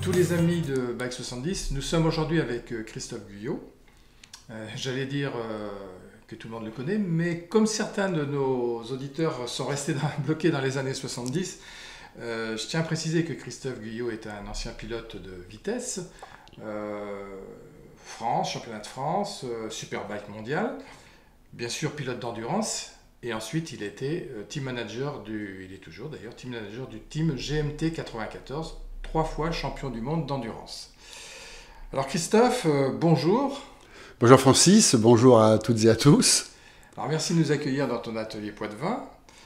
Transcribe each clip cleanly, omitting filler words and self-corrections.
tous les amis de Bike 70, nous sommes aujourd'hui avec Christophe Guyot. J'allais dire que tout le monde le connaît, mais comme certains de nos auditeurs sont restés bloqués dans les années 70, je tiens à préciser que Christophe Guyot est un ancien pilote de vitesse, France, championnat de France, Superbike mondial, bien sûr pilote d'endurance, et ensuite il était team manager il est toujours d'ailleurs team manager du team GMT 94, 3 fois champion du monde d'endurance. Alors Christophe, bonjour. Bonjour Francis, bonjour à toutes et à tous. Alors merci de nous accueillir dans ton atelier Poitevin.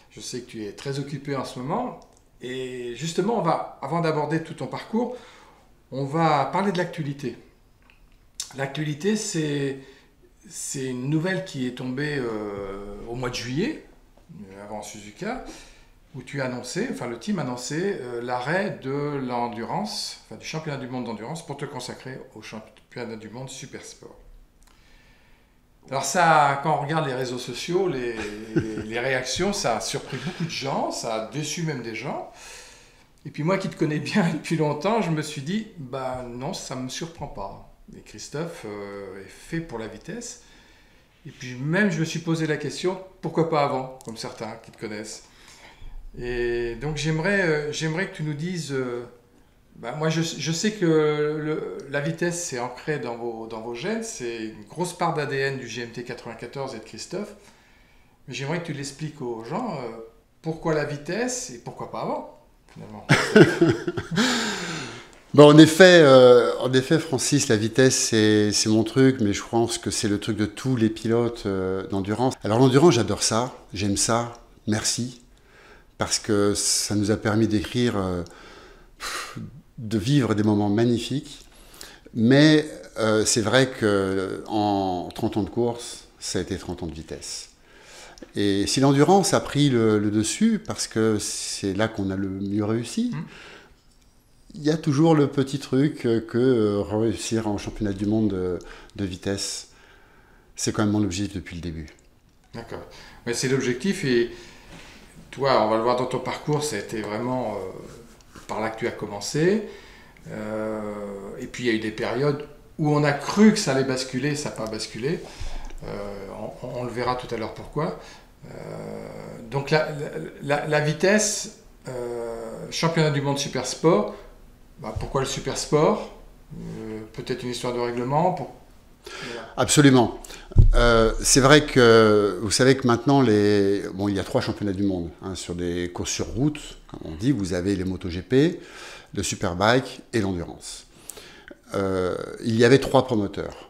Je sais que tu es très occupé en ce moment. Et justement, avant d'aborder tout ton parcours, on va parler de l'actualité. L'actualité, c'est une nouvelle qui est tombée au mois de juillet, avant Suzuka, où tu as annoncé, enfin le team a annoncé l'arrêt de l'endurance, enfin du championnat du monde d'endurance pour te consacrer au championnat du monde super sport. Alors ça, quand on regarde les réseaux sociaux, les réactions, ça a surpris beaucoup de gens, ça a déçu même des gens. Et puis moi qui te connais bien depuis longtemps, je me suis dit, bah non, ça ne me surprend pas. Et Christophe est fait pour la vitesse. Et puis même, je me suis posé la question, pourquoi pas avant, comme certains qui te connaissent. Et donc j'aimerais que tu nous dises, moi je sais que la vitesse c'est ancré dans vos gènes, c'est une grosse part d'ADN du GMT 94 et de Christophe, mais j'aimerais que tu l'expliques aux gens, pourquoi la vitesse et pourquoi pas avant, finalement. Bon, en effet, Francis, la vitesse c'est mon truc, mais je pense que c'est le truc de tous les pilotes d'endurance. Alors l'endurance, j'adore ça, j'aime ça, merci. Parce que ça nous a permis d'écrire, de vivre des moments magnifiques. Mais c'est vrai qu'en 30 ans de course, ça a été 30 ans de vitesse. Et si l'endurance a pris le dessus, parce que c'est là qu'on a le mieux réussi, il y a toujours le petit truc que réussir en championnat du monde de vitesse, c'est quand même mon objectif depuis le début. D'accord. Mais c'est l'objectif et... Toi, on va le voir dans ton parcours, ça a été vraiment par là que tu as commencé. Et puis il y a eu des périodes où on a cru que ça allait basculer, ça n'a pas basculé. On le verra tout à l'heure pourquoi. Donc la vitesse, championnat du monde super sport, pourquoi le super sport? Peut-être une histoire de règlement Voilà. Absolument. C'est vrai que vous savez que maintenant, il y a 3 championnats du monde sur des courses sur route, comme on dit. Vous avez les MotoGP, le Superbike et l'endurance. Il y avait 3 promoteurs.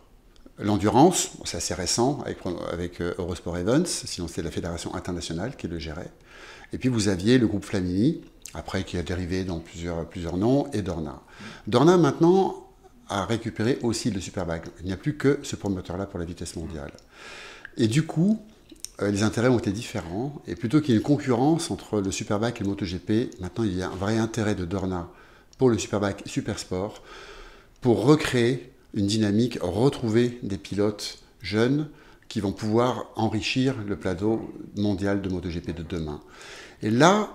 L'endurance, c'est assez récent avec Eurosport Events, sinon c'était la fédération internationale qui le gérait. Et puis vous aviez le groupe Flamini, après qui a dérivé dans plusieurs noms, et Dorna. Dorna maintenant a récupéré aussi le Superbike. Il n'y a plus que ce promoteur-là pour la vitesse mondiale. Et du coup, les intérêts ont été différents. Et plutôt qu'il y ait une concurrence entre le Superbike et le MotoGP, maintenant il y a un vrai intérêt de Dorna pour le Superbike Supersport, pour recréer une dynamique, retrouver des pilotes jeunes qui vont pouvoir enrichir le plateau mondial de MotoGP de demain. Et là,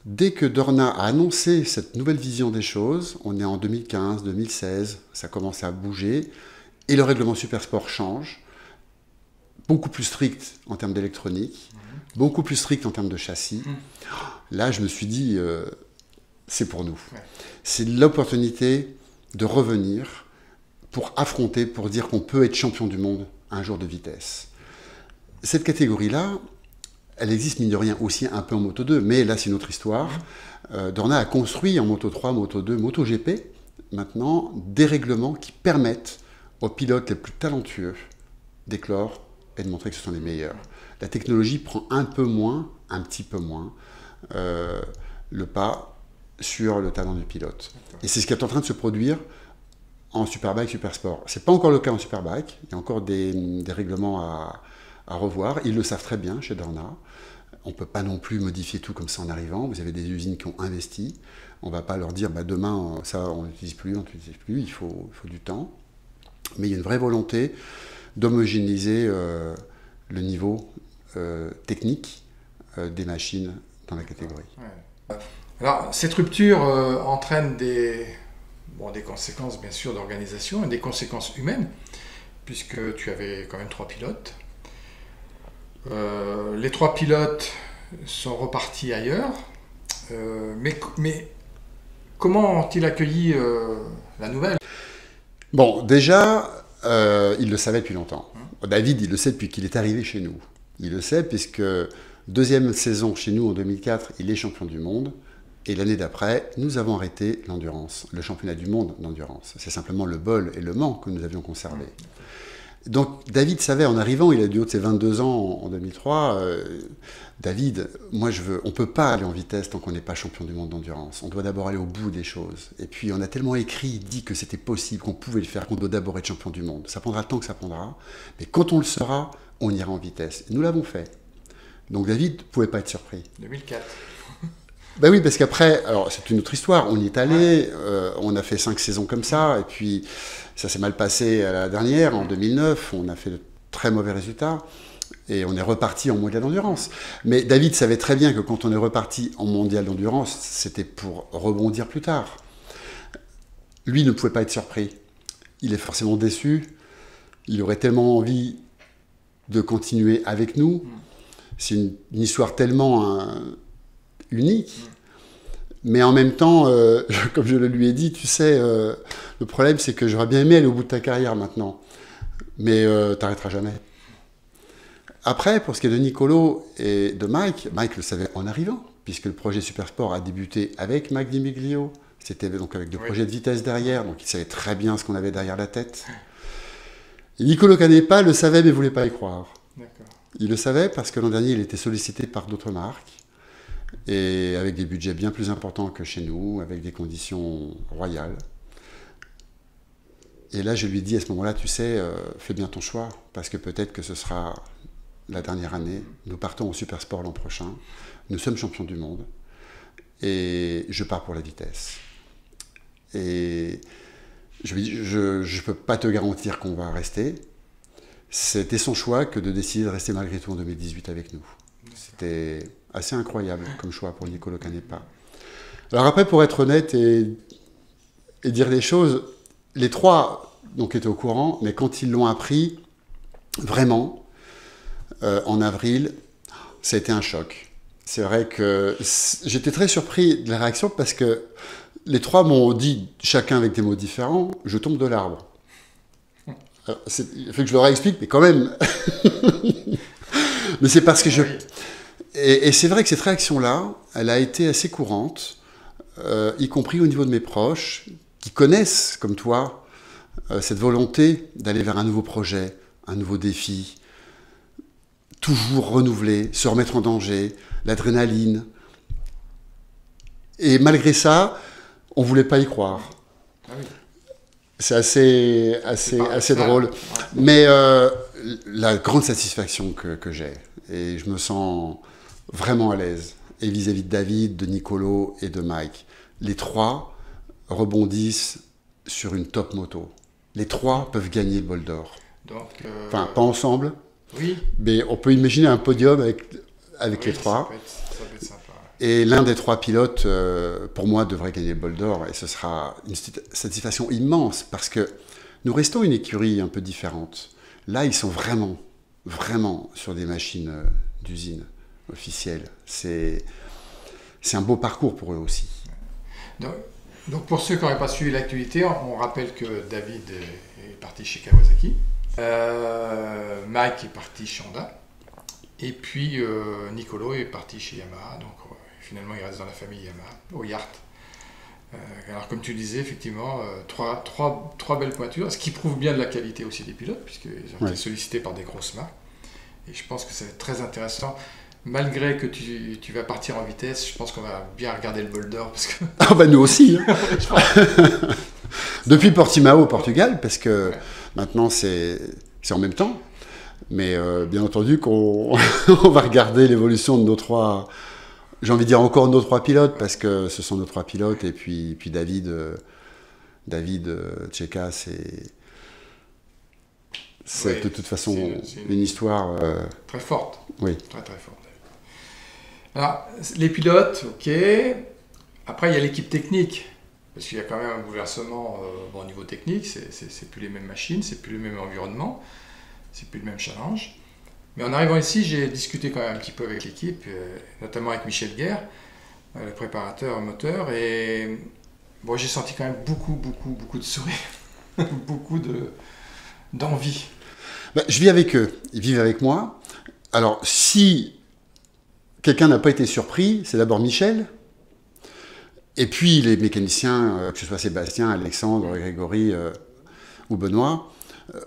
dès que Dorna a annoncé cette nouvelle vision des choses, on est en 2015, 2016, ça commence à bouger, et le règlement Supersport change, beaucoup plus strict en termes d'électronique, beaucoup plus strict en termes de châssis. Là, je me suis dit, c'est pour nous. C'est l'opportunité de revenir pour affronter, pour dire qu'on peut être champion du monde un jour de vitesse. Cette catégorie-là, elle existe, mine de rien, aussi un peu en Moto 2, mais là, c'est une autre histoire. Dorna a construit en Moto 3, Moto 2, MotoGP, maintenant, des règlements qui permettent aux pilotes les plus talentueux d'éclore et de montrer que ce sont les meilleurs. La technologie prend un petit peu moins, le pas sur le talent du pilote. Et c'est ce qui est en train de se produire en Superbike, Supersport. Ce n'est pas encore le cas en Superbike, il y a encore des règlements à revoir. Ils le savent très bien chez Dorna. On ne peut pas non plus modifier tout comme ça en arrivant. Vous avez des usines qui ont investi. On ne va pas leur dire demain, ça, on n'utilise plus, il faut du temps. Mais il y a une vraie volonté d'homogénéiser le niveau technique des machines dans la catégorie. Ouais. Alors, cette rupture entraîne bon, des conséquences bien sûr d'organisation et des conséquences humaines, puisque tu avais quand même 3 pilotes. Les 3 pilotes sont repartis ailleurs, mais comment ont-ils accueilli la nouvelle? Bon, déjà, il le savait depuis longtemps. David, il le sait depuis qu'il est arrivé chez nous. Il le sait puisque deuxième saison chez nous en 2004, il est champion du monde. Et l'année d'après, nous avons arrêté l'endurance, le championnat du monde d'endurance. C'est simplement le bol et le Mans que nous avions conservé. Donc David savait, en arrivant, il a du haut de ses 22 ans en 2003, David, moi on ne peut pas aller en vitesse tant qu'on n'est pas champion du monde d'endurance. On doit d'abord aller au bout des choses. Et puis on a tellement écrit, dit que c'était possible, qu'on pouvait le faire, qu'on doit d'abord être champion du monde. Ça prendra le temps que ça prendra, mais quand on le sera, on ira en vitesse. Et nous l'avons fait. Donc David ne pouvait pas être surpris. 2004. Ben oui, parce qu'après, alors c'est une autre histoire, on y est allé, on a fait 5 saisons comme ça, et puis ça s'est mal passé à la dernière, en 2009, on a fait de très mauvais résultats, et on est reparti en mondial d'endurance. Mais David savait très bien que quand on est reparti en mondial d'endurance, c'était pour rebondir plus tard. Lui ne pouvait pas être surpris, il est forcément déçu, il aurait tellement envie de continuer avec nous, c'est une histoire tellement... unique, mais en même temps, comme je le lui ai dit, tu sais, le problème c'est que j'aurais bien aimé aller au bout de ta carrière maintenant, mais t'arrêteras jamais. Après, pour ce qui est de Nicolo et de Mike, Mike le savait en arrivant, puisque le projet Supersport a débuté avec Mike Di Miglio, c'était donc avec des projets de vitesse derrière, donc il savait très bien ce qu'on avait derrière la tête. Et Nicolo Canepa le savait mais ne voulait pas y croire. Il le savait parce que l'an dernier il était sollicité par d'autres marques, et avec des budgets bien plus importants que chez nous, avec des conditions royales. Et là, je lui ai dit à ce moment-là, tu sais, fais bien ton choix, parce que peut-être que ce sera la dernière année. Nous partons au Supersport l'an prochain, nous sommes champions du monde, et je pars pour la vitesse. Et je lui ai dit, je ne peux pas te garantir qu'on va rester. C'était son choix que de décider de rester malgré tout en 2018 avec nous. C'était assez incroyable comme choix pour Nicolo Canepa. Alors après, pour être honnête et dire les choses, les 3 donc, étaient au courant, mais quand ils l'ont appris, vraiment, en avril, ça a été un choc. C'est vrai que j'étais très surpris de la réaction parce que les 3 m'ont dit, chacun avec des mots différents, je tombe de l'arbre. Alors, il faut que je leur explique, mais quand même. Mais c'est parce que je... Et c'est vrai que cette réaction-là, elle a été assez courante, y compris au niveau de mes proches, qui connaissent, comme toi, cette volonté d'aller vers un nouveau projet, un nouveau défi, toujours renouveler, se remettre en danger, l'adrénaline. Et malgré ça, on ne voulait pas y croire. Ah oui. C'est assez drôle. Ouais. Mais la grande satisfaction que j'ai, et je me sens vraiment à l'aise, et vis-à-vis de David, de Nicolo et de Mike, les 3 rebondissent sur une top moto. Les 3 peuvent gagner le bol d'or. Enfin, pas ensemble, oui. Mais on peut imaginer un podium avec les 3. Ça peut être sympa. Et l'un des 3 pilotes, pour moi, devrait gagner le bol d'or. Et ce sera une satisfaction immense, parce que nous restons une écurie un peu différente. Là, ils sont vraiment, vraiment sur des machines d'usine officielles. C'est un beau parcours pour eux aussi. Donc pour ceux qui n'auraient pas suivi l'actualité, on rappelle que David est parti chez Kawasaki. Mike est parti chez Honda. Et puis Nicolo est parti chez Yamaha. Donc finalement, il reste dans la famille Yamaha, au Yart. Alors comme tu disais, effectivement, trois belles pointures, ce qui prouve bien de la qualité aussi des pilotes, puisqu'ils ont été sollicités par des grosses marques. Et je pense que ça va être très intéressant. Malgré que tu vas partir en vitesse, je pense qu'on va bien regarder le bol d'or. Parce que... Ah bah nous aussi hein. Depuis Portimao au Portugal, parce que maintenant c'est en même temps. Mais bien entendu qu'on va regarder l'évolution de nos 3... J'ai envie de dire encore nos 3 pilotes, parce que ce sont nos 3 pilotes, et puis David Tcheka, c'est de toute façon une histoire... très forte. Oui. Très très forte. Alors, les pilotes, ok. Après, il y a l'équipe technique. Parce qu'il y a quand même un bouleversement au niveau technique, c'est plus les mêmes machines, c'est plus le même environnement, c'est plus le même challenge. Mais en arrivant ici, j'ai discuté quand même un petit peu avec l'équipe, notamment avec Michel Guerre, le préparateur moteur, et bon, j'ai senti quand même beaucoup de sourires, beaucoup d'envie. Ben, je vis avec eux, ils vivent avec moi. Alors, si quelqu'un n'a pas été surpris, c'est d'abord Michel, et puis les mécaniciens, que ce soit Sébastien, Alexandre, Grégory ou Benoît,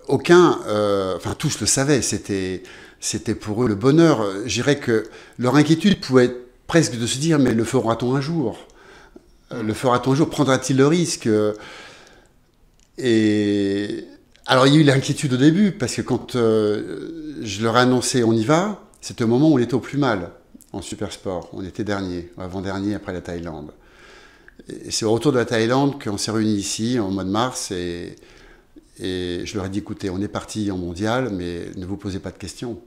enfin tous le savaient, c'était pour eux le bonheur. Je dirais que leur inquiétude pouvait être presque de se dire, mais le fera-t-on un jour ? Le fera-t-on un jour ? Prendra-t-il le risque ? Et alors il y a eu l'inquiétude au début, parce que quand je leur ai annoncé on y va, c'était au moment où on était au plus mal en Supersport. On était dernier, avant-dernier après la Thaïlande. Et c'est au retour de la Thaïlande qu'on s'est réunis ici, au mois de mars, et je leur ai dit, écoutez, on est parti en mondial, mais ne vous posez pas de questions.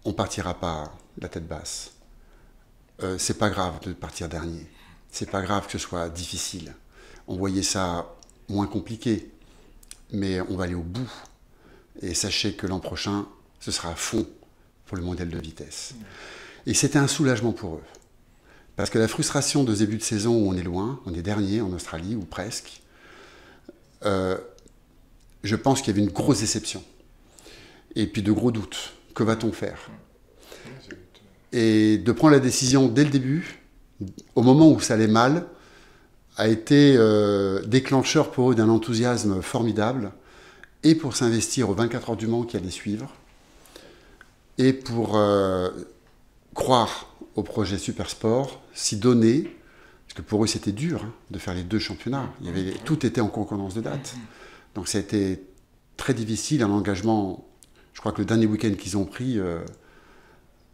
On ne partira pas la tête basse. C'est pas grave de partir dernier. C'est pas grave que ce soit difficile. On voyait ça moins compliqué, mais on va aller au bout. Et sachez que l'an prochain, ce sera à fond pour le mondial de vitesse. Et c'était un soulagement pour eux. Parce que la frustration de début de saison où on est loin, on est dernier en Australie, ou presque, je pense qu'il y avait une grosse déception. Et puis de gros doutes. Que va-t-on faire ? Et de prendre la décision dès le début, au moment où ça allait mal, a été déclencheur pour eux d'un enthousiasme formidable, et pour s'investir aux 24 heures du Mans qui allaient suivre, et pour croire au projet Supersport, s'y donner, parce que pour eux c'était dur de faire les deux championnats, tout était en concordance de date. Donc ça a été très difficile, un engagement, je crois que le dernier week-end qu'ils ont pris,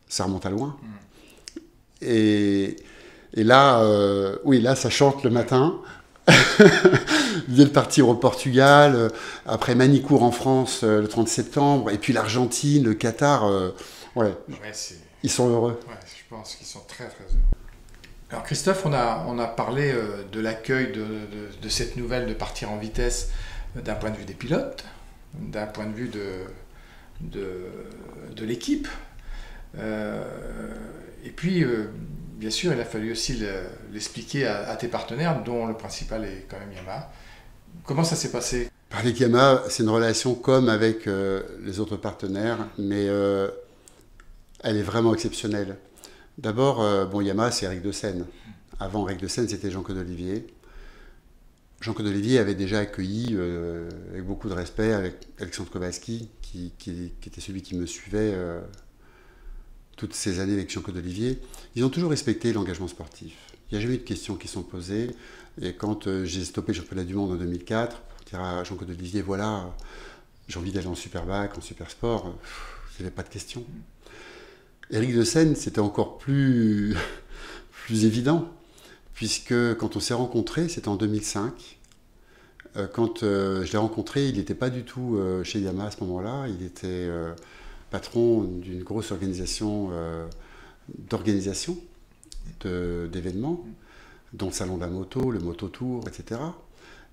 ça remonte à loin. Et là, là ça chante le matin. Ils viennent partir au Portugal, après Manicourt en France le 30 septembre, et puis l'Argentine, le Qatar, ils sont heureux. Ouais, je pense qu'ils sont très heureux. Alors Christophe, on a parlé de l'accueil de cette nouvelle de partir en vitesse d'un point de vue des pilotes, d'un point de vue de l'équipe. Et puis, bien sûr, il a fallu aussi l'expliquer à tes partenaires, dont le principal est quand même Yamaha. Comment ça s'est passé ? Avec Yamaha, c'est une relation comme avec les autres partenaires, mais elle est vraiment exceptionnelle. D'abord, Yamaha, c'est Eric de Seine. Avant Eric de Seine, c'était Jean-Claude Olivier. Jean-Claude Olivier avait déjà accueilli, avec beaucoup de respect, avec Alexandre Kowalski, qui était celui qui me suivait toutes ces années avec Jean-Claude Olivier. Ils ont toujours respecté l'engagement sportif. Il n'y a jamais eu de questions qui sont posées. Et quand j'ai stoppé le championnat du monde en 2004, pour dire à Jean-Claude Olivier, voilà, j'ai envie d'aller en Superbike, en Supersport, il n'y avait pas de questions. Éric de Seine, c'était encore plus évident, puisque quand on s'est rencontrés, c'était en 2005. Quand je l'ai rencontré, il n'était pas du tout chez Yamaha à ce moment-là. Il était patron d'une grosse organisation d'événements, dont le Salon de la Moto, le Mototour, etc.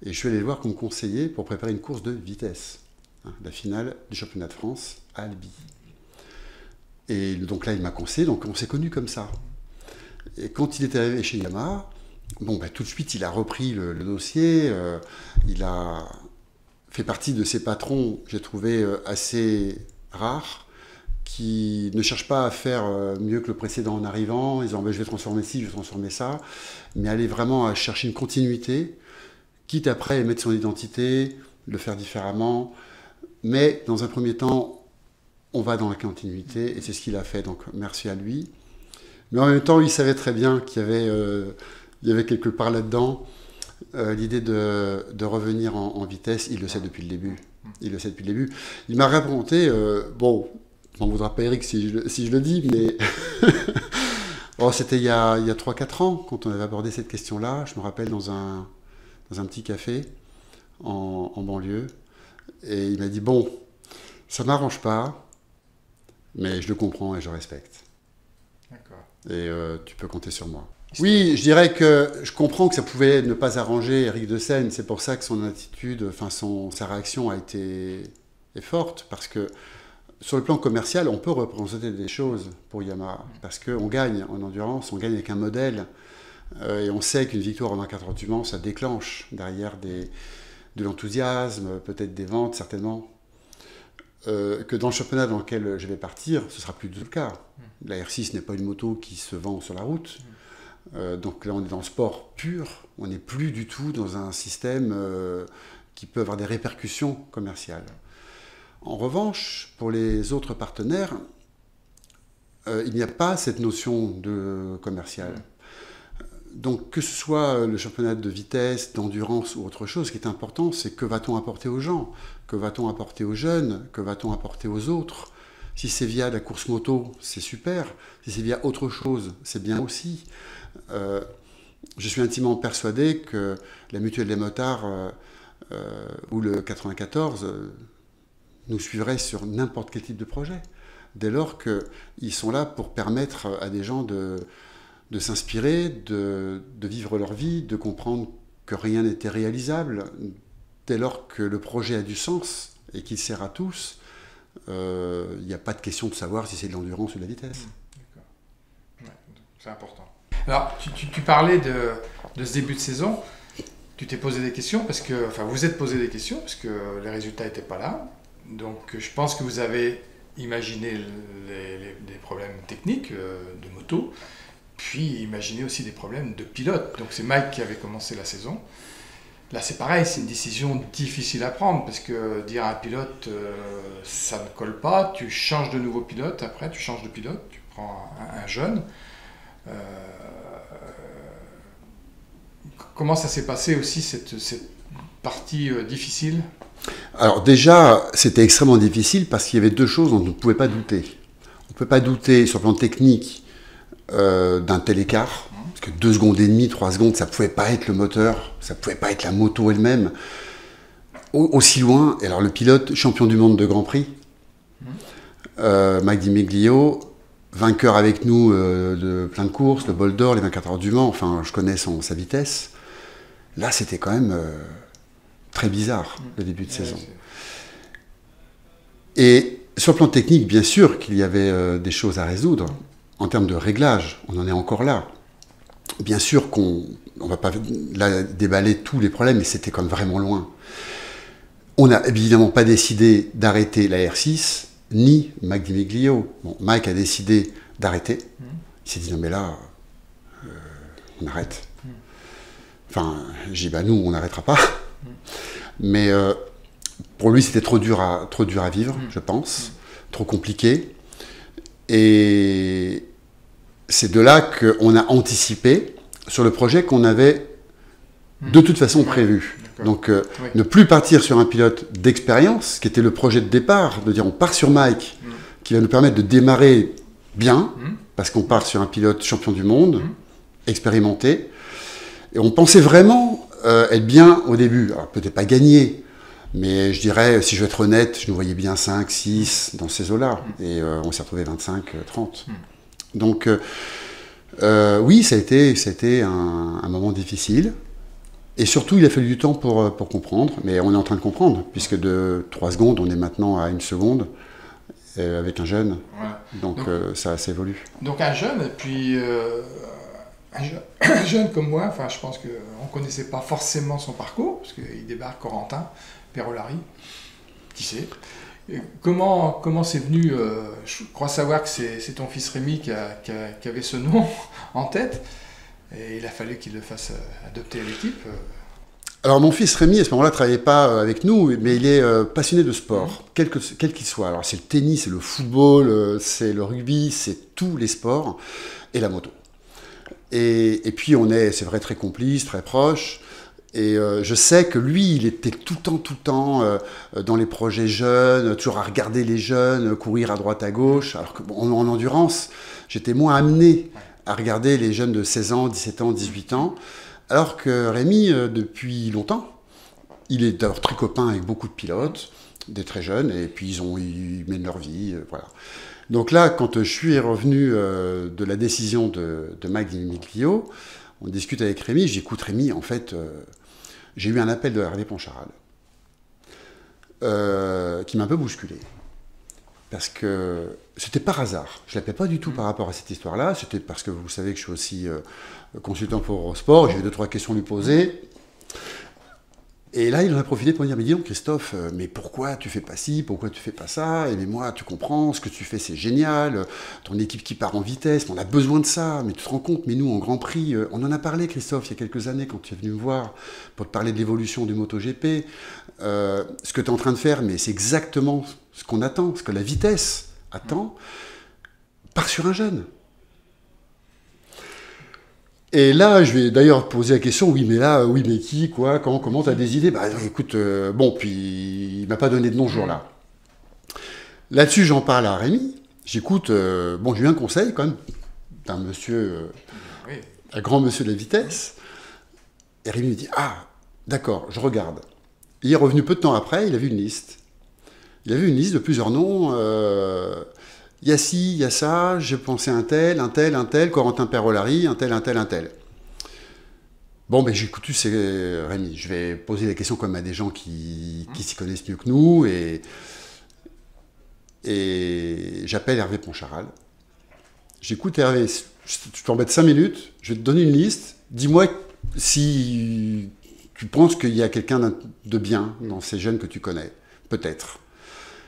Et je suis allé le voir comme conseiller pour préparer une course de vitesse, la finale du championnat de France à Albi. Et donc là, il m'a conseillé, donc on s'est connus comme ça. Et quand il était arrivé chez Yamaha, tout de suite, il a repris le dossier, il a fait partie de ces patrons, j'ai trouvé assez rares, qui ne cherchent pas à faire mieux que le précédent en arrivant, en disant je vais transformer ci, je vais transformer ça, mais aller vraiment à chercher une continuité, quitte après à mettre son identité, le faire différemment, mais dans un premier temps, on va dans la continuité, et c'est ce qu'il a fait, donc merci à lui. Mais en même temps, il savait très bien qu'il y avait quelque part là-dedans l'idée de revenir en vitesse. Il le sait depuis le début. Il m'a raconté, on ne voudra pas Eric si je le dis, mais c'était il y a 3-4 ans, quand on avait abordé cette question-là. Je me rappelle dans un petit café en banlieue, et il m'a dit, ça ne m'arrange pas, mais je le comprends et je respecte. D'accord. Et tu peux compter sur moi. Oui, je dirais que je comprends que ça pouvait ne pas arranger Eric de Seine. C'est pour ça que son attitude, enfin sa réaction est forte. Parce que sur le plan commercial, on peut représenter des choses pour Yamaha. Parce qu'on gagne en endurance, on gagne avec un modèle. Et on sait qu'une victoire en 24 heures du Mans, ça déclenche derrière de l'enthousiasme, peut-être des ventes, certainement. Que dans le championnat dans lequel je vais partir, ce sera plus du tout le cas. La R6 n'est pas une moto qui se vend sur la route. Donc là, on est dans le sport pur. On n'est plus du tout dans un système qui peut avoir des répercussions commerciales. En revanche, pour les autres partenaires, il n'y a pas cette notion de commercial. Donc que ce soit le championnat de vitesse, d'endurance ou autre chose, ce qui est important, c'est que va-t-on apporter aux gens, que va-t-on apporter aux jeunes, que va-t-on apporter aux autres. Si c'est via la course moto, c'est super. Si c'est via autre chose, c'est bien aussi. Je suis intimement persuadé que la Mutuelle des motards ou le 94 nous suivraient sur n'importe quel type de projet, dès lors qu'ils sont là pour permettre à des gens de s'inspirer, de vivre leur vie, de comprendre que rien n'était réalisable, dès lors que le projet a du sens et qu'il sert à tous. Il n'y a pas de question de savoir si c'est de l'endurance ou de la vitesse. D'accord. Ouais, c'est important. Alors, tu parlais de ce début de saison. Tu t'es posé des questions, vous êtes posé des questions, parce que les résultats n'étaient pas là. Donc, je pense que vous avez imaginé des problèmes techniques de moto, puis imaginé aussi des problèmes de pilote. Donc, c'est Mike qui avait commencé la saison. Là, c'est pareil, c'est une décision difficile à prendre, parce que dire à un pilote, ça ne colle pas, tu changes de nouveau pilote, après tu changes de pilote, tu prends un jeune. Comment ça s'est passé aussi, cette partie difficile ? Alors déjà, c'était extrêmement difficile, parce qu'il y avait deux choses dont on ne pouvait pas douter. On ne peut pas douter sur le plan technique d'un tel écart. Parce que 2 secondes et demie, 3 secondes, ça ne pouvait pas être le moteur, ça ne pouvait pas être la moto elle-même. Aussi loin, et alors le pilote, champion du monde de Grand Prix, Mike Di Meglio, vainqueur avec nous de plein de courses, le Bol d'Or, les 24 heures du Mans, enfin je connais sa vitesse. Là, c'était quand même très bizarre, le début de saison. Et sur le plan technique, bien sûr qu'il y avait des choses à résoudre. En termes de réglage, on en est encore là. Bien sûr qu'on ne va pas là, déballer tous les problèmes, mais c'était quand même vraiment loin. On n'a évidemment pas décidé d'arrêter la R6, ni Mike Di Meglio. Bon, Mike a décidé d'arrêter. Il s'est dit, non mais là, on arrête. Enfin, j'ai dit, bah nous, on n'arrêtera pas. Mais pour lui, c'était trop dur à vivre, je pense. Trop compliqué. Et c'est de là qu'on a anticipé sur le projet qu'on avait de toute façon prévu. Donc, ne plus partir sur un pilote d'expérience, qui était le projet de départ, de dire on part sur Mike, qui va nous permettre de démarrer bien, parce qu'on part sur un pilote champion du monde, expérimenté. Et on pensait vraiment être bien au début. Alors, peut-être pas gagner, mais je dirais, si je veux être honnête, je nous voyais bien 5, 6 dans ces eaux-là. Et on s'est retrouvé 25, 30. Donc, oui, ça a été un moment difficile. Et surtout, il a fallu du temps pour comprendre. Mais on est en train de comprendre, puisque de 3 secondes, on est maintenant à 1 seconde avec un jeune. Voilà. Donc ça évolue. Donc un jeune, et puis un jeune comme moi, enfin, je pense qu'on ne connaissait pas forcément son parcours, parce qu'il débarque Corentin Perolari, qui sait. Comment c'est venu je crois savoir que c'est ton fils Rémi qui avait ce nom en tête, et il a fallu qu'il le fasse adopter à l'équipe. Alors mon fils Rémi, à ce moment-là, ne travaillait pas avec nous, mais il est passionné de sport, quel qu'il soit. Alors c'est le tennis, c'est le football, c'est le rugby, c'est tous les sports, et la moto. Et puis on est, c'est vrai, très complices, très proches. Et je sais que lui, il était tout le temps dans les projets jeunes, toujours à regarder les jeunes, courir à droite, à gauche. Alors qu'en endurance, j'étais moins amené à regarder les jeunes de 16 ans, 17 ans, 18 ans. Alors que Rémi, depuis longtemps, il est d'abord très copain avec beaucoup de pilotes, des très jeunes, et puis ils mènent leur vie, voilà. Donc là, quand je suis revenu de la décision de Mike Di Miglio, on discute avec Rémi, je dis, écoute Rémi, en fait, j'ai eu un appel de Hervé Poncharal qui m'a un peu bousculé. Parce que c'était par hasard. Je ne l'appelais pas du tout par rapport à cette histoire-là. C'était parce que vous savez que je suis aussi consultant pour Eurosport. J'ai eu 2-3 questions à lui poser. Et là, il en a profité pour me dire, mais dis donc Christophe, mais pourquoi tu fais pas ci, pourquoi tu fais pas ça? Et mais moi, tu comprends, ce que tu fais, c'est génial. Ton équipe qui part en vitesse, on a besoin de ça. Mais tu te rends compte, mais nous, en Grand Prix, on en a parlé, Christophe, il y a quelques années, quand tu es venu me voir pour te parler de l'évolution du MotoGP. Ce que tu es en train de faire, mais c'est exactement ce qu'on attend, ce que la vitesse attend, part sur un jeune. Et là, je vais d'ailleurs poser la question, oui, mais qui, quoi, quand, comment, t'as des idées? Bah, écoute, bon, puis il m'a pas donné de nom ce jour-là. Là-dessus, j'en parle à Rémi. J'écoute, bon, j'ai eu un conseil, quand même, d'un monsieur, un grand monsieur de la vitesse. Et Rémi me dit, ah, d'accord, je regarde. Il est revenu peu de temps après, il a vu une liste. Il a vu une liste de plusieurs noms. Il y a ci, il y a ça, j'ai pensé un tel, Corentin Perolari, un tel. Bon, ben j'écoute, c'est Rémi, je vais poser la question comme à des gens qui s'y connaissent mieux que nous, et j'appelle Hervé Poncharal. J'écoute Hervé, je t'embête 5 minutes, je vais te donner une liste, dis-moi si tu penses qu'il y a quelqu'un de bien dans ces jeunes que tu connais, peut-être.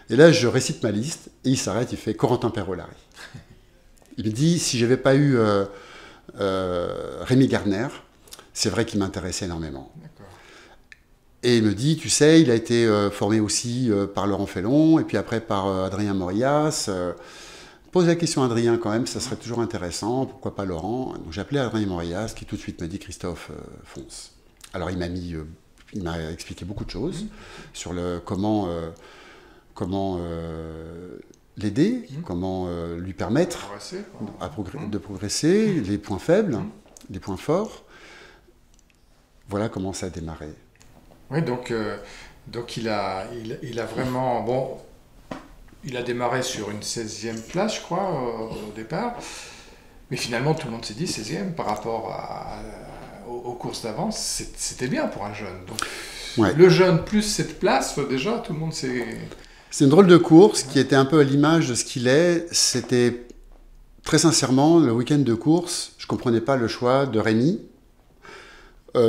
Et là, je récite ma liste, et il s'arrête, il fait Corentin Perolari. Il me dit, si je n'avais pas eu Rémi Gardner, c'est vrai qu'il m'intéressait énormément. Et il me dit, tu sais, il a été formé aussi par Laurent Fellon, et puis après par Adrien Morias. Pose la question à Adrien quand même, ça serait toujours intéressant, pourquoi pas Laurent? Donc j'ai appelé Adrien Morias, qui tout de suite m'a dit, Christophe, fonce. Alors il m'a expliqué beaucoup de choses sur comment l'aider, comment lui permettre de progresser, les points faibles, les points forts. Voilà comment ça a démarré. Oui, donc il a vraiment... Bon, il a démarré sur une 16e place, je crois, au départ. Mais finalement, tout le monde s'est dit 16e par rapport aux courses d'avance. C'était bien pour un jeune. Donc, ouais. Le jeune plus cette place, déjà, tout le monde s'est... C'est une drôle de course qui était un peu à l'image de ce qu'il est. C'était, très sincèrement, le week-end de course, je ne comprenais pas le choix de Rémi.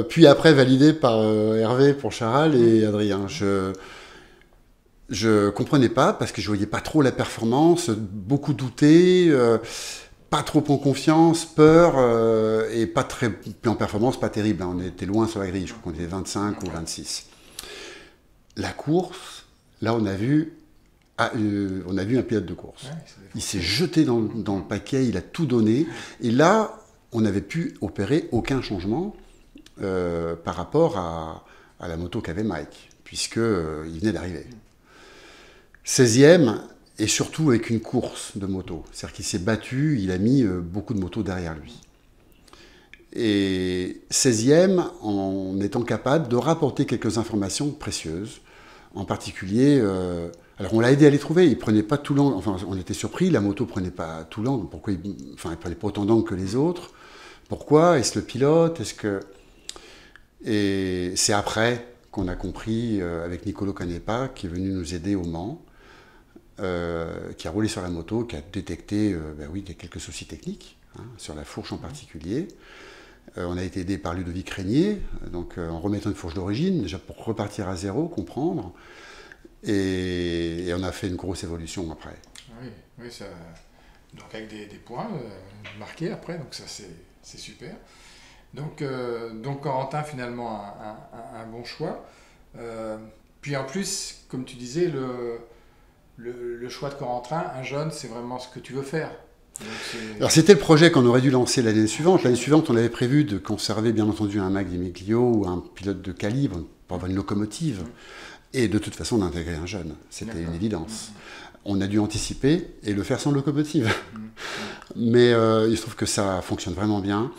Puis après, validé par Hervé Poncharal et Adrien. Je ne comprenais pas parce que je ne voyais pas trop la performance, beaucoup douté, pas trop en confiance, peur, et pas très... Puis en performance, pas terrible. Hein. On était loin sur la grille, je crois qu'on était 25 ou 26. La course... Là, on a vu un pilote de course. Ouais, il s'est jeté dans le paquet, il a tout donné. Et là, on n'avait pu opérer aucun changement par rapport à la moto qu'avait Mike, puisqu'il venait d'arriver. 16e, et surtout avec une course de moto. C'est-à-dire qu'il s'est battu, il a mis beaucoup de motos derrière lui. Et 16e, en étant capable de rapporter quelques informations précieuses. En particulier, alors on l'a aidé à les trouver, il ne prenait pas tout l'angle, enfin on était surpris, la moto ne prenait pas tout l'angle, pourquoi il ne prenait pas autant d'angle que les autres, pourquoi, est-ce le pilote, est-ce que... Et c'est après qu'on a compris, avec Nicolo Canepa, qui est venu nous aider au Mans, qui a roulé sur la moto, qui a détecté il y a quelques soucis techniques, hein, sur la fourche en particulier. On a été aidé par Ludovic Régnier, donc en remettant une fourche d'origine, déjà pour repartir à zéro, comprendre. Et on a fait une grosse évolution après. Oui ça... donc avec des points marqués après, donc ça c'est super. Donc Corentin, finalement, un bon choix. Puis en plus, comme tu disais, le choix de Corentin, un jeune, c'est vraiment ce que tu veux faire. Alors c'était le projet qu'on aurait dû lancer l'année suivante. L'année suivante, on avait prévu de conserver bien entendu un Mike Di Miglio ou un pilote de calibre pour avoir une locomotive. Et de toute façon, d'intégrer un jeune. C'était une évidence. On a dû anticiper et le faire sans locomotive. Mais il se trouve que ça fonctionne vraiment bien.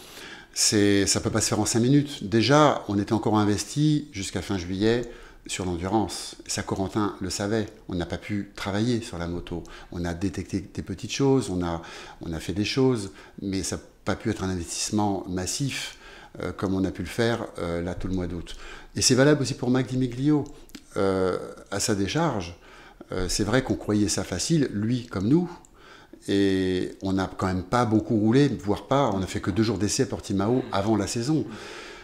Ça ne peut pas se faire en 5 minutes. Déjà, on était encore investi jusqu'à fin juillet sur l'endurance. Ça, Corentin le savait. On n'a pas pu travailler sur la moto. On a détecté des petites choses, on a fait des choses, mais ça n'a pas pu être un investissement massif comme on a pu le faire là tout le mois d'août. Et c'est valable aussi pour Mac Di Miglio. À sa décharge, c'est vrai qu'on croyait ça facile, lui comme nous, et on n'a quand même pas beaucoup roulé, voire pas. On n'a fait que 2 jours d'essai à Portimao avant la saison.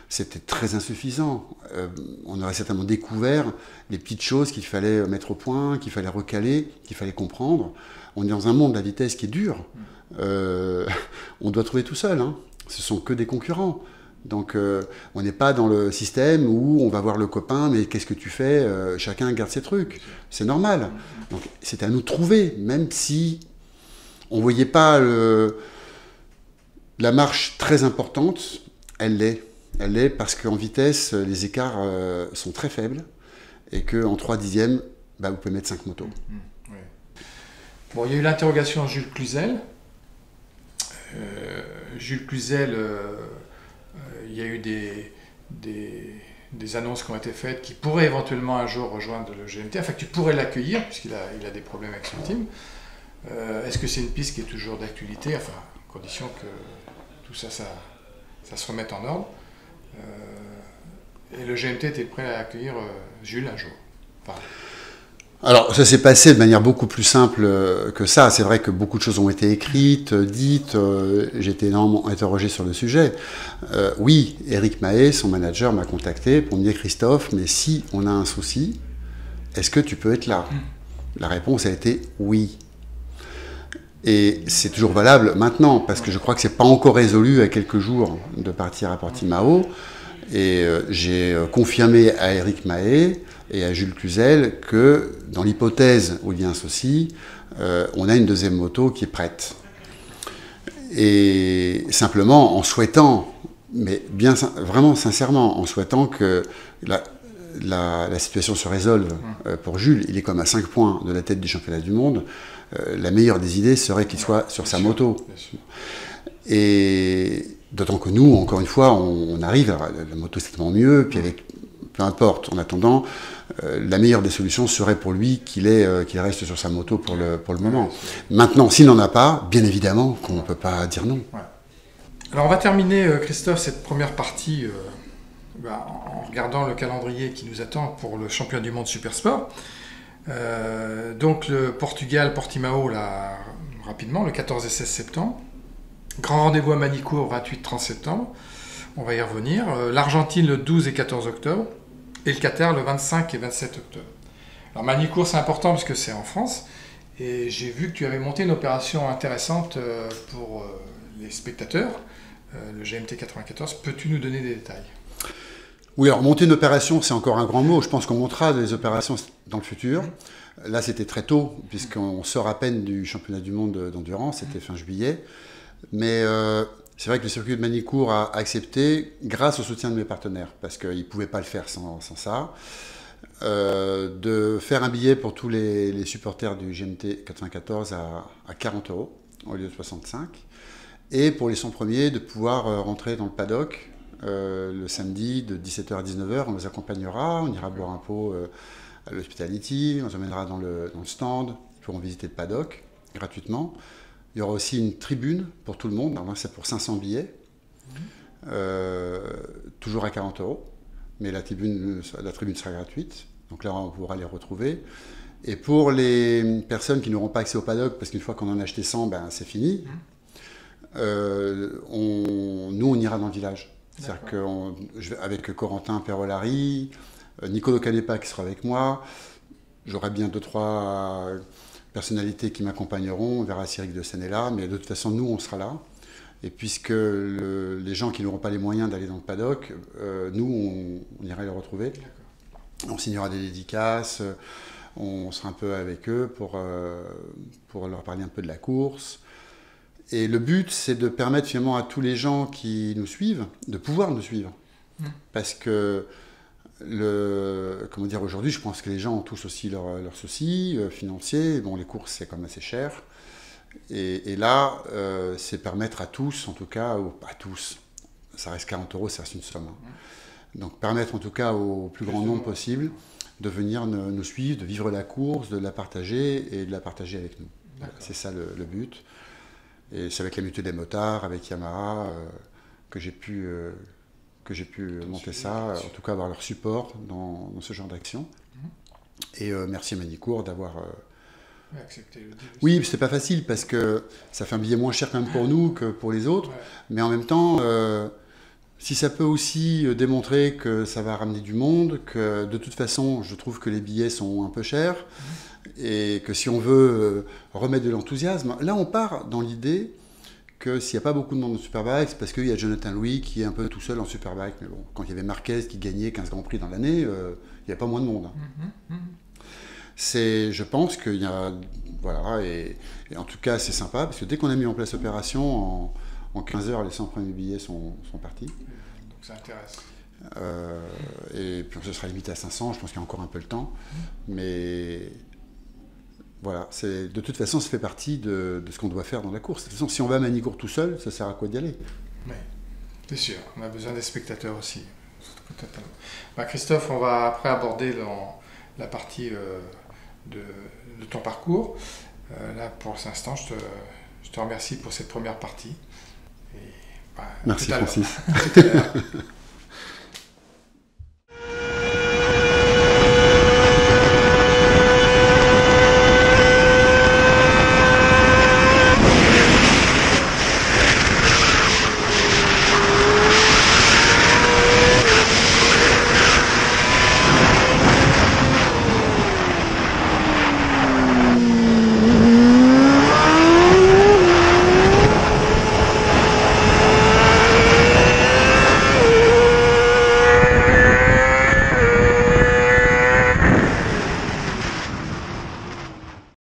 C'était très insuffisant. On aurait certainement découvert les petites choses qu'il fallait mettre au point, qu'il fallait recaler, qu'il fallait comprendre. On est dans un monde de la vitesse qui est dur. On doit trouver tout seul. Hein. Ce sont que des concurrents. Donc on n'est pas dans le système où on va voir le copain, mais qu'est-ce que tu fais, chacun garde ses trucs. C'est normal. Donc c'est à nous de trouver, même si on ne voyait pas la marche très importante, elle l'est. Elle l'est parce qu'en vitesse, les écarts sont très faibles et qu'en 3 dixièmes, vous pouvez mettre 5 motos. Oui. Bon, il y a eu l'interrogation Jules Cluzel. Jules Cluzel, il y a eu des annonces qui ont été faites qui pourraient éventuellement un jour rejoindre le GMT, enfin que tu pourrais l'accueillir puisqu'il a des problèmes avec son team. Est-ce que c'est une piste qui est toujours d'actualité, enfin, à condition que tout ça se remette en ordre? Et le GMT était prêt à accueillir Jules un jour. Enfin, alors, ça s'est passé de manière beaucoup plus simple que ça. C'est vrai que beaucoup de choses ont été écrites, dites. J'ai été énormément interrogé sur le sujet. Oui, Eric Mahé, son manager, m'a contacté pour me dire « Christophe, mais si on a un souci, est-ce que tu peux être là ?» La réponse a été « oui ». Et c'est toujours valable maintenant, parce que je crois que ce n'est pas encore résolu à quelques jours de partir à Portimao. Et j'ai confirmé à Eric Mahé et à Jules Cluzel que dans l'hypothèse où il y a un souci, on a une deuxième moto qui est prête. Et simplement en souhaitant, mais bien vraiment sincèrement, en souhaitant que la situation se résolve pour Jules. Il est comme à 5 points de la tête du championnat du monde. La meilleure des idées serait qu'il soit sur sa moto. Et d'autant que nous, encore une fois, on arrive, la moto c'est tellement mieux, puis avec, peu importe, en attendant, la meilleure des solutions serait pour lui qu'il reste sur sa moto pour le moment. Maintenant, s'il n'en a pas, bien évidemment qu'on ne peut pas dire non. Ouais. Alors on va terminer, Christophe, cette première partie en regardant le calendrier qui nous attend pour le championnat du monde Supersport. Donc le Portugal, Portimao, là, rapidement, le 14 et 16 septembre. Grand rendez-vous à Manicourt, 28-30 septembre. On va y revenir. L'Argentine, le 12 et 14 octobre. Et le Qatar, le 25 et 27 octobre. Alors Manicourt, c'est important parce que c'est en France. Et j'ai vu que tu avais monté une opération intéressante pour les spectateurs, le GMT 94. Peux-tu nous donner des détails ? Oui, alors monter une opération, c'est encore un grand mot. Je pense qu'on montera des opérations dans le futur. Là, c'était très tôt, puisqu'on sort à peine du championnat du monde d'endurance, c'était fin juillet. Mais c'est vrai que le circuit de Manicourt a accepté, grâce au soutien de mes partenaires, parce qu'ils ne pouvaient pas le faire sans ça, de faire un billet pour tous les supporters du GMT 94 à 40 € au lieu de 65. Et pour les 100 premiers, de pouvoir rentrer dans le paddock le samedi de 17h à 19h. On les accompagnera, on ira boire un pot à l'Hospitality, on les emmènera dans le stand, ils pourront visiter le paddock gratuitement. Il y aura aussi une tribune pour tout le monde, alors c'est pour 500 billets, toujours à 40 €, mais la tribune sera gratuite, donc là on pourra les retrouver. Et pour les personnes qui n'auront pas accès au paddock, parce qu'une fois qu'on en a acheté 100, c'est fini, nous on ira dans le village. C'est-à-dire qu'avec Corentin Perolari, Nicolo Canepa qui sera avec moi, j'aurai bien 2-3 personnalités qui m'accompagneront, on verra si Eric de Seine est là, mais de toute façon nous on sera là. Et puisque les gens qui n'auront pas les moyens d'aller dans le paddock, nous on ira les retrouver. On signera des dédicaces, on sera un peu avec eux pour leur parler un peu de la course. Et le but, c'est de permettre finalement à tous les gens qui nous suivent de pouvoir nous suivre. Parce que, aujourd'hui, je pense que les gens ont tous aussi leurs soucis financiers. Bon, les courses, c'est quand même assez cher. Et là, c'est permettre à tous, en tout cas, à tous, ça reste 40 €, ça reste une somme. Donc permettre en tout cas au plus grand nombre possible de venir nous suivre, de vivre la course, de la partager et de la partager avec nous. Voilà, c'est ça le but. Et c'est avec la Mutuelle des motards, avec Yamaha, que j'ai pu monter ça, en tout cas avoir leur support dans ce genre d'action. Et merci à Manicourt d'avoir accepté le deal. Oui, c'est pas facile parce que ça fait un billet moins cher quand même pour nous que pour les autres. Mais en même temps, si ça peut aussi démontrer que ça va ramener du monde, que de toute façon, je trouve que les billets sont un peu chers, et que si on veut remettre de l'enthousiasme, là on part dans l'idée que s'il n'y a pas beaucoup de monde en Superbike, c'est parce qu'il y a Jonathan Louis qui est un peu tout seul en Superbike. Mais bon, quand il y avait Marquez qui gagnait 15 Grands Prix dans l'année, il n'y a pas moins de monde. Je pense qu'il y a... Voilà, et en tout cas c'est sympa, parce que dès qu'on a mis en place l'opération, en 15 heures, les 100 premiers billets sont partis. Donc ça intéresse. Et puis ce sera limité à 500, je pense qu'il y a encore un peu le temps. Mais voilà, de toute façon, ça fait partie de ce qu'on doit faire dans la course. De toute façon, si on va à Manicourt tout seul, ça sert à quoi d'y aller? Oui, c'est sûr, on a besoin des spectateurs aussi. Christophe, on va après aborder la partie de ton parcours. Là, pour l'instant, je te remercie pour cette première partie. Et, merci, Francis. À tout à l'heure.